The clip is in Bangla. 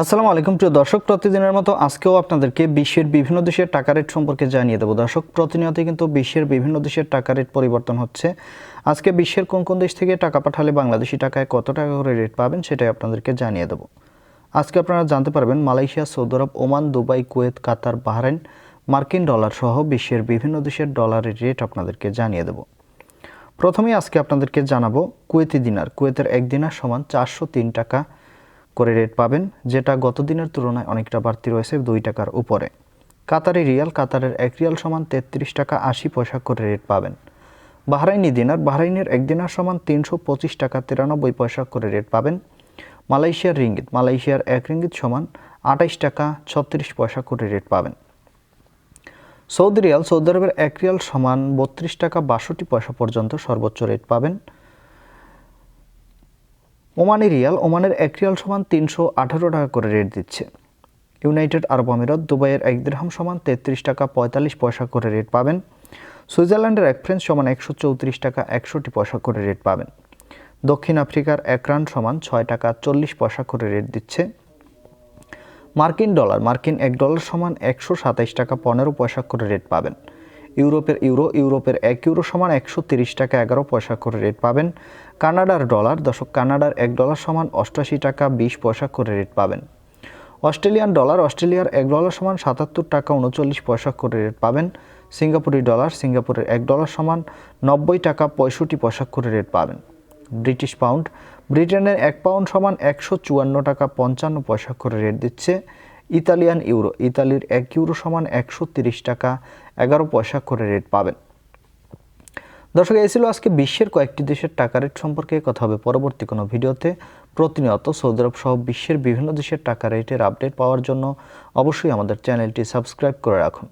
আসসালামু আলাইকুম প্রিয় দর্শক, প্রতিদিনের মতো আজকেও আপনাদেরকে বিশ্বের বিভিন্ন দেশের টাকা রেট সম্পর্কে জানিয়ে দেবো। দর্শক, প্রতিনিয়ত কিন্তু বিশ্বের বিভিন্ন দেশের টাকা রেট পরিবর্তন হচ্ছে। আজকে বিশ্বের কোন কোন দেশ থেকে টাকা পাঠালে বাংলাদেশি টাকায় কত টাকা করে রেট পাবেন সেটাই আপনাদেরকে জানিয়ে দেবো। আজকে আপনারা জানতে পারবেন মালয়েশিয়া, সৌদি আরব, ওমান, দুবাই, কুয়েত, কাতার, বাহরাইন, মার্কিন ডলার সহ বিশ্বের বিভিন্ন দেশের ডলারের রেট আপনাদেরকে জানিয়ে দেবো। প্রথমেই আজকে আপনাদেরকে জানাবো কুয়েতি দিনার। কুয়েতের এক দিনার সমান 403 টাকা করে রেট পাবেন, যেটা গত দিনের তুলনায় অনেকটা বাড়তি রয়েছে 2 টাকার উপরে। কাতারি রিয়াল, কাতারের 1 রিয়াল সমান 33 টাকা 80 পয়সা করে রেট পাবেন। বাহরাইনি দিনার, বাহরাইনের 1 দিনার সমান 325 টাকা 93 পয়সা করে রেট পাবেন। মালয়েশিয়ার রিঙ্গিত, মালয়েশিয়ার 1 রিঙ্গিত সমান 28 টাকা 36 পয়সা করে রেট পাবেন। সৌদি রিয়াল, সৌদি আরবের 1 রিয়াল সমান 32 টাকা 62 পয়সা পর্যন্ত সর্বোচ্চ রেট পাবেন। ওমানি রিয়াল, ওমানের 1 রিয়াল সমান 318 টাকা করে রেট দিচ্ছে। ইউনাইটেড আরব আমিরাত, দুবাইয়ের 1 দিরহাম সমান 33 টাকা 45 পয়সা করে রেট পাবেন। সুইজারল্যান্ডের 1 ফ্রেঞ্চ সমান 134 টাকা 61 পয়সা করে রেট পাবেন। দক্ষিণ আফ্রিকার 1 রান্ড সমান 6 টাকা 40 পয়সা করে রেট দিচ্ছে। মার্কিন ডলার, মার্কিন 1 ডলার সমান 127 টাকা 15 পয়সা করে রেট পাবেন। ইউরোপের ইউরো, ইউরোপের 1 ইউরো সমান 130 টাকা 11 পয়সা করে রেট পাবেন। কানাডার ডলার, দর্শক, কানাডার 1 ডলার সমান 88 টাকা 20 পয়সা করে রেট পাবেন। অস্ট্রেলিয়ান ডলার, অস্ট্রেলিয়ার 1 ডলার সমান 77 টাকা 39 পয়সা করে রেট পাবেন। সিঙ্গাপুরি ডলার, সিঙ্গাপুরের 1 ডলার সমান 90 টাকা 65 পয়সা করে রেট পাবেন। ব্রিটিশ পাউন্ড, ব্রিটেনের 1 পাউন্ড সমান 154 টাকা 55 পয়সা করে রেট দিচ্ছে। ইতালিয়ান ইউরো, ইতালির 1 ইউরো সমান 130 টাকা 11 পয়সা করে রেট পাবেন। দর্শক, এই ছিল আজকে বিশ্বের কয়েকটি দেশের টাকা রেট সম্পর্কে। কথা হবে পরবর্তী কোনো ভিডিওতে। প্রতিনিয়ত সৌদি আরব সহ বিশ্বের বিভিন্ন দেশের টাকা রেটের আপডেট পাওয়ার জন্য অবশ্যই আমাদের চ্যানেলটি সাবস্ক্রাইব করে রাখুন।